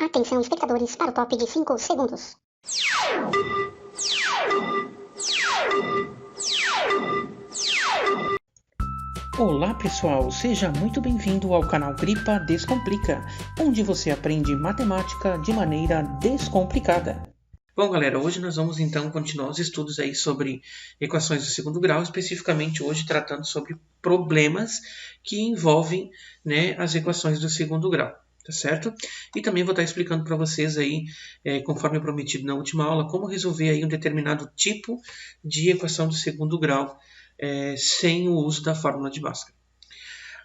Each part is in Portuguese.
Atenção, espectadores, para o top de 5 segundos. Olá pessoal, seja muito bem-vindo ao canal Gripa Descomplica, onde você aprende matemática de maneira descomplicada. Bom galera, hoje nós vamos então continuar os estudos aí sobre equações do segundo grau, especificamente hoje tratando sobre problemas que envolvem, as equações do segundo grau. Tá certo? E também vou estar explicando para vocês aí, conforme prometido na última aula, como resolver aí um determinado tipo de equação do segundo grau sem o uso da fórmula de Bhaskara.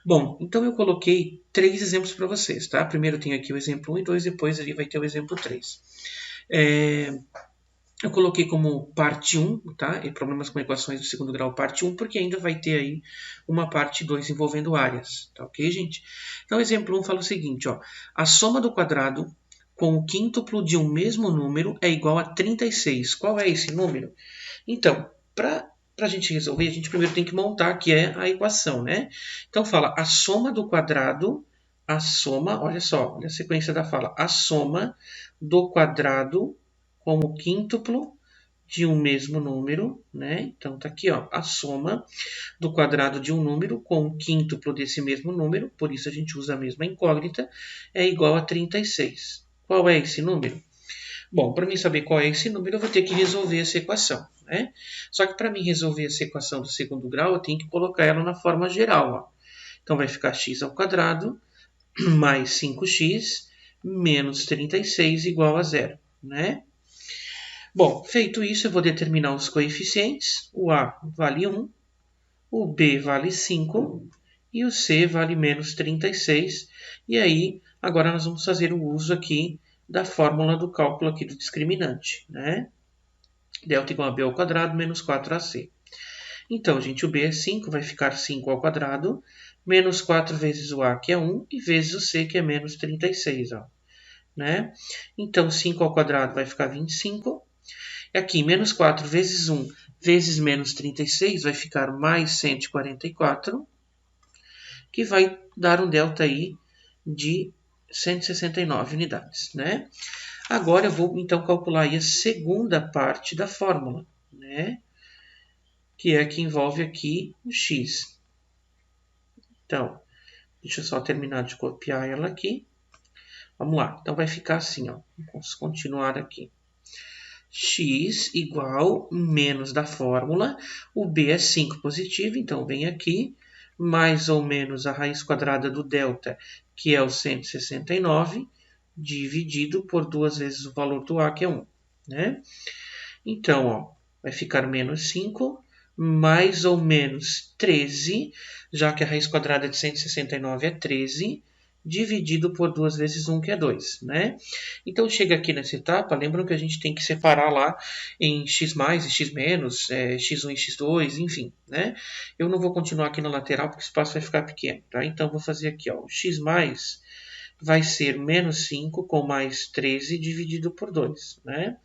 Bom, então eu coloquei 3 exemplos para vocês, tá? Primeiro eu tenho aqui o exemplo 1 e 2, depois ali vai ter o exemplo 3. Eu coloquei como parte 1, tá? E problemas com equações do segundo grau, parte 1, porque ainda vai ter aí uma parte 2 envolvendo áreas, tá ok, gente? Então, o exemplo 1 fala o seguinte, ó. A soma do quadrado com o quíntuplo de um mesmo número é igual a 36. Qual é esse número? Então, para a gente resolver, a gente primeiro tem que montar aqui a equação, né? Então, fala a soma do quadrado, olha só, olha a sequência da fala, a soma do quadrado com o quíntuplo de um mesmo número, né? Então, tá aqui, ó, a soma do quadrado de um número com o quíntuplo desse mesmo número, por isso a gente usa a mesma incógnita, é igual a 36. Qual é esse número? Bom, para mim saber qual é esse número, eu vou ter que resolver essa equação, né? Só que para mim resolver essa equação do segundo grau, eu tenho que colocar ela na forma geral, ó. Então, vai ficar x ao quadrado mais 5x menos 36 igual a 0, né? Bom, feito isso, eu vou determinar os coeficientes. O A vale 1, o B vale 5 e o C vale menos 36. E aí, agora nós vamos fazer o uso aqui da fórmula do cálculo aqui do discriminante, né? Delta igual a B ao quadrado menos 4AC. Então, gente, o B é 5, vai ficar 5 ao quadrado, menos 4 vezes o A, que é 1, e vezes o C, que é menos 36, ó, né? Então, 5 ao quadrado vai ficar 25. E aqui, menos 4 vezes 1 vezes menos 36 vai ficar mais 144, que vai dar um delta aí de 169 unidades, né? Agora eu vou então calcular aí a segunda parte da fórmula, né? Que é a que envolve aqui o x. Então, deixa eu só terminar de copiar ela aqui. Vamos lá. Então, vai ficar assim, ó. Vamos continuar aqui. X igual menos da fórmula. O B é 5 positivo, então vem aqui. Mais ou menos a raiz quadrada do delta, que é o 169, dividido por 2 vezes o valor do A, que é 1, né? Então, ó, vai ficar menos 5, mais ou menos 13, já que a raiz quadrada de 169 é 13, dividido por 2 vezes 1, que é 2, né? Então, chega aqui nessa etapa, lembram que a gente tem que separar lá em x mais e x menos, x1 e x2, enfim, né? Eu não vou continuar aqui na lateral, porque o espaço vai ficar pequeno, tá? Então, vou fazer aqui, ó, o x mais vai ser menos 5 com mais 13 dividido por 2, né?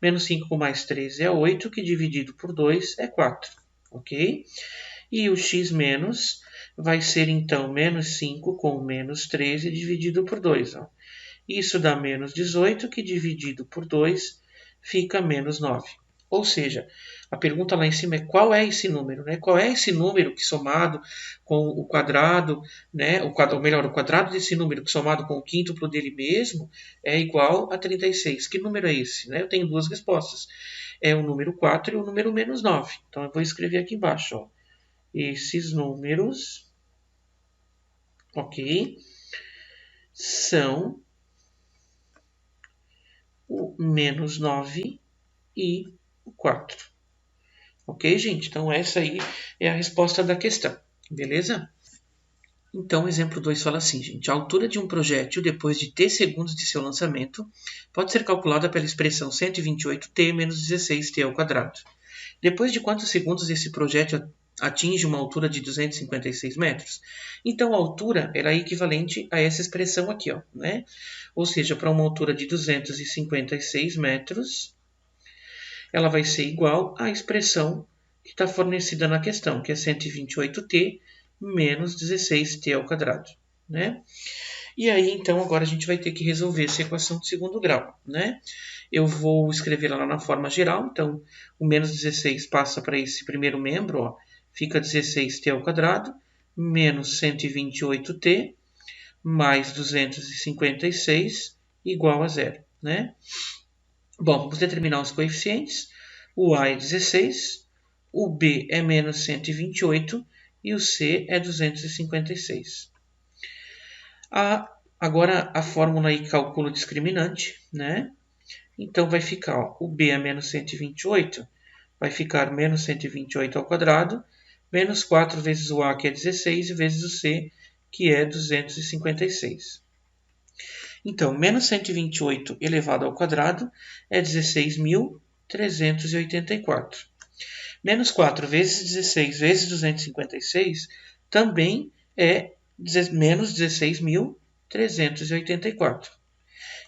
Menos 5 com mais 13 é 8, que dividido por 2 é 4, ok? E o x menos vai ser, então, menos 5 com menos 13 dividido por 2. Ó. Isso dá menos 18, que dividido por 2 fica menos 9. Ou seja, a pergunta lá em cima é qual é esse número, né? Qual é esse número que somado com o quadrado, né? O quadrado desse número que somado com o quíntuplo dele mesmo é igual a 36. Que número é esse? Né? Eu tenho 2 respostas. É o número 4 e o número menos 9. Então, eu vou escrever aqui embaixo, ó. Esses números, ok, são o menos 9 e o 4. Ok, gente? Então, essa aí é a resposta da questão, beleza? Então, exemplo 2 fala assim, gente. A altura de um projétil depois de t segundos de seu lançamento pode ser calculada pela expressão 128t menos 16t ao quadrado. Depois de quantos segundos esse projétil atinge uma altura de 256 metros? Então, a altura ela é equivalente a essa expressão aqui, ó, né? Ou seja, para uma altura de 256 metros, ela vai ser igual à expressão que está fornecida na questão, que é 128t menos 16t ao quadrado, né? E aí, então, agora a gente vai ter que resolver essa equação de segundo grau, né? Eu vou escrever ela na forma geral, então o menos 16 passa para esse primeiro membro, ó, fica 16t ao quadrado, menos 128t, mais 256, igual a zero, né? Bom, vamos determinar os coeficientes. O A é 16, o B é menos 128 e o C é 256. Agora a fórmula aí calcula o discriminante, né? Então vai ficar, ó, o B é menos 128, vai ficar menos 128 ao quadrado, menos 4 vezes o A, que é 16, vezes o C, que é 256. Então, menos 128 elevado ao quadrado é 16.384. Menos 4 vezes 16 vezes 256 também é menos 16.384.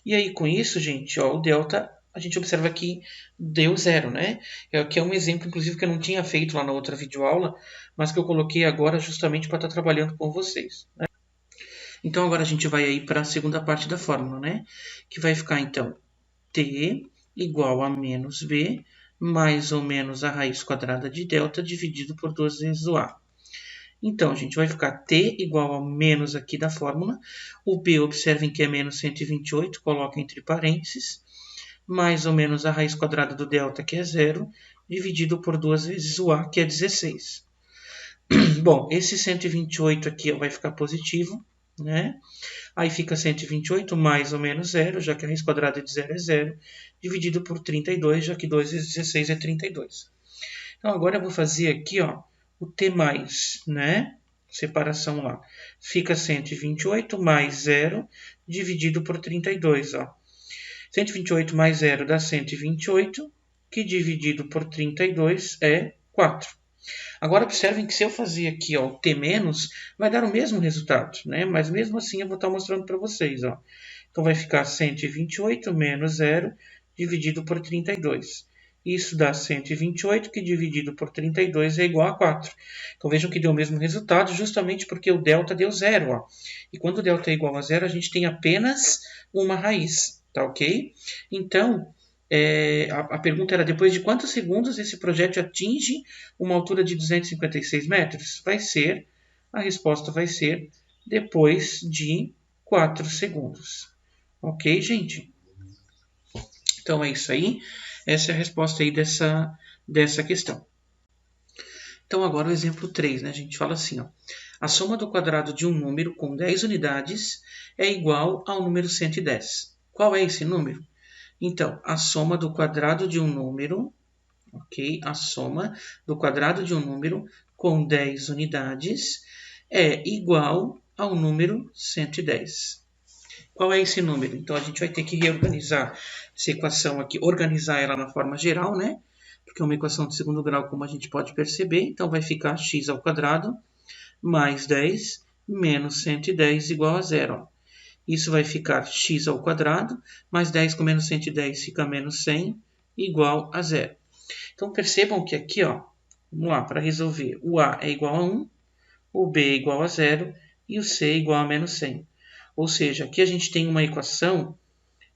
E aí, com isso, gente, ó, o delta, a gente observa que deu zero, né? Aqui é um exemplo, inclusive, que eu não tinha feito lá na outra videoaula, mas que eu coloquei agora justamente para estar trabalhando com vocês, né? Então, agora a gente vai aí para a segunda parte da fórmula, né? Que vai ficar, então, t igual a menos b, mais ou menos a raiz quadrada de delta, dividido por 2 vezes o a. Então, a gente vai ficar t igual a menos aqui da fórmula. O b, observem que é menos 128, coloca entre parênteses, mais ou menos a raiz quadrada do delta, que é zero, dividido por 2 vezes o a, que é 16. Bom, esse 128 aqui vai ficar positivo, né? Aí fica 128 mais ou menos zero, já que a raiz quadrada de zero é zero, dividido por 32, já que 2 vezes 16 é 32. Então, agora eu vou fazer aqui, ó, o t mais, né? Separação lá. Fica 128 mais zero, dividido por 32, ó. 128 mais zero dá 128, que dividido por 32 é 4. Agora, observem que se eu fazer aqui, ó, o t menos, vai dar o mesmo resultado, né? Mas mesmo assim eu vou estar mostrando para vocês, ó. Então, vai ficar 128 menos 0 dividido por 32. Isso dá 128, que dividido por 32 é igual a 4. Então, vejam que deu o mesmo resultado, justamente porque o delta deu zero, ó. E quando o delta é igual a zero, a gente tem apenas uma raiz, tá ok? Então, a pergunta era, depois de quantos segundos esse projétil atinge uma altura de 256 metros? A resposta vai ser depois de 4 segundos. Ok, gente? Então, é isso aí. Essa é a resposta aí dessa questão. Então, agora o exemplo 3, né? A gente fala assim, ó. A soma do quadrado de um número com 10 unidades é igual ao número 110. Qual é esse número? Então, a soma do quadrado de um número, ok? A soma do quadrado de um número com 10 unidades é igual ao número 110. Qual é esse número? Então, a gente vai ter que reorganizar essa equação aqui, organizar ela na forma geral, né? Porque é uma equação de segundo grau, como a gente pode perceber. Então, vai ficar x ao quadrado mais 10 menos 110 igual a zero. Isso vai ficar x ao quadrado, mais 10 com menos 110 fica menos 100, igual a zero. Então, percebam que aqui, ó, vamos lá, para resolver, o a é igual a 1, o b é igual a zero e o c é igual a menos 100. Ou seja, aqui a gente tem uma equação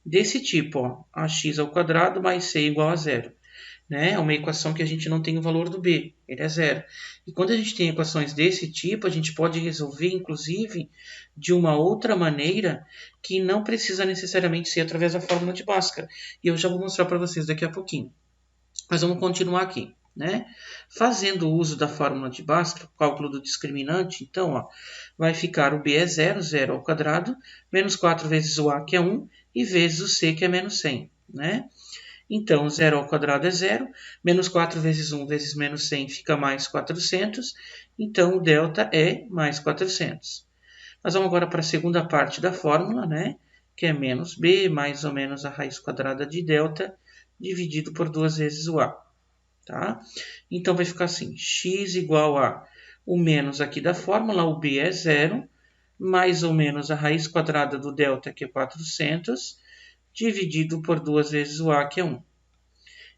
desse tipo, ó, ax ao quadrado mais c igual a zero. Né? É uma equação que a gente não tem o valor do b, ele é zero. E quando a gente tem equações desse tipo, a gente pode resolver, inclusive, de uma outra maneira que não precisa necessariamente ser através da fórmula de Bhaskara. E eu já vou mostrar para vocês daqui a pouquinho. Mas vamos continuar aqui. Né? Fazendo uso da fórmula de Bhaskara, cálculo do discriminante, então, ó, vai ficar o b é zero, zero ao quadrado, menos 4 vezes o a, que é 1, e vezes o c, que é menos 100. Né? Então, 0 ao quadrado é 0, menos 4 vezes 1 vezes menos 100 fica mais 400, então o delta é mais 400. Nós vamos agora para a segunda parte da fórmula, né? Que é menos b, mais ou menos a raiz quadrada de delta, dividido por 2 vezes o a. Tá? Então, vai ficar assim, x igual a o menos aqui da fórmula, o b é 0, mais ou menos a raiz quadrada do delta, que é 400, dividido por 2 vezes o a, que é 1.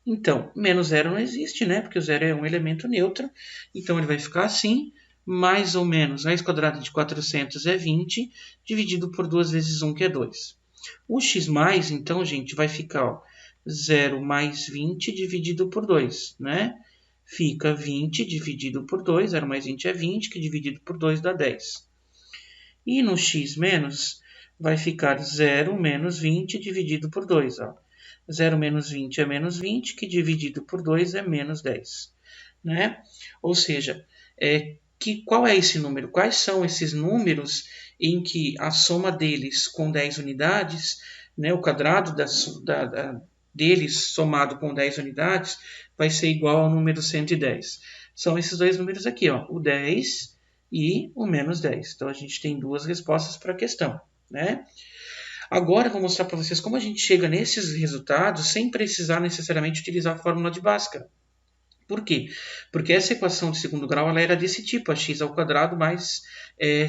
Então, menos zero não existe, né? Porque o zero é um elemento neutro. Então, ele vai ficar assim, mais ou menos, raiz quadrada de 400 é 20, dividido por 2 vezes 1, que é 2. O x mais, então, gente, vai ficar, ó, 0 mais 20 dividido por 2, né? Fica 20 dividido por 2, 0 mais 20 é 20, que dividido por 2 dá 10. E no x menos, vai ficar 0 menos 20 dividido por 2, ó. 0 menos 20 é menos 20, que dividido por 2 é menos 10, né? Ou seja, qual é esse número? Quais são esses números em que a soma deles com 10 unidades, né, o quadrado deles somado com 10 unidades, vai ser igual ao número 110? São esses dois números aqui, ó, o 10 e o menos 10. Então, a gente tem duas respostas para a questão, né? Agora, eu vou mostrar para vocês como a gente chega nesses resultados sem precisar necessariamente utilizar a fórmula de Bhaskara. Por quê? Porque essa equação de segundo grau ela era desse tipo, a x ao quadrado mais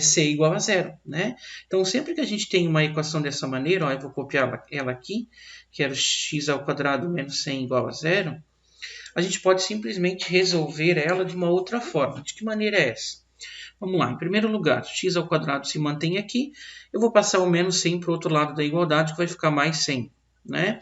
c igual a zero, né? Então, sempre que a gente tem uma equação dessa maneira, ó, eu vou copiar ela aqui, que era x ao quadrado menos 100 igual a zero, a gente pode simplesmente resolver ela de uma outra forma. De que maneira é essa? Vamos lá, em primeiro lugar, x ao quadrado se mantém aqui, eu vou passar o menos 100 para o outro lado da igualdade, que vai ficar mais 100, né?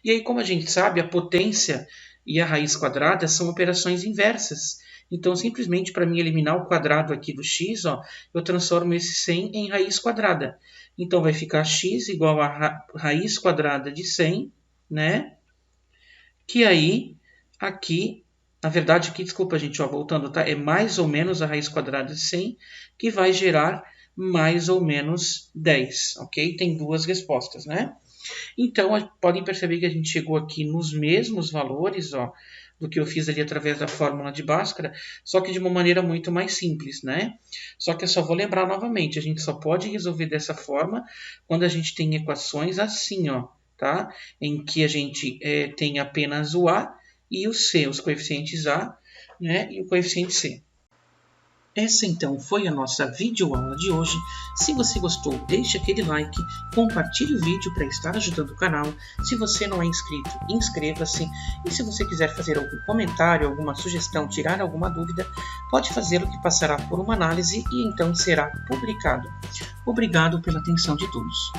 E aí, como a gente sabe, a potência e a raiz quadrada são operações inversas. Então, simplesmente para mim eliminar o quadrado aqui do x, ó, eu transformo esse 100 em raiz quadrada. Então, vai ficar x igual a raiz quadrada de 100, né? Que aí, aqui, na verdade, aqui, desculpa, gente, ó, voltando, tá? É mais ou menos a raiz quadrada de 100, que vai gerar mais ou menos 10, ok? Tem duas respostas, né? Então, podem perceber que a gente chegou aqui nos mesmos valores, ó, do que eu fiz ali através da fórmula de Bhaskara, só que de uma maneira muito mais simples, né? Só que eu só vou lembrar novamente, a gente só pode resolver dessa forma quando a gente tem equações assim, ó, tá? Em que a gente tem apenas o A e o C, os coeficientes A, né, e o coeficiente C. Essa então foi a nossa videoaula de hoje. Se você gostou, deixe aquele like, compartilhe o vídeo para estar ajudando o canal. Se você não é inscrito, inscreva-se. E se você quiser fazer algum comentário, alguma sugestão, tirar alguma dúvida, pode fazê-lo que passará por uma análise e então será publicado. Obrigado pela atenção de todos.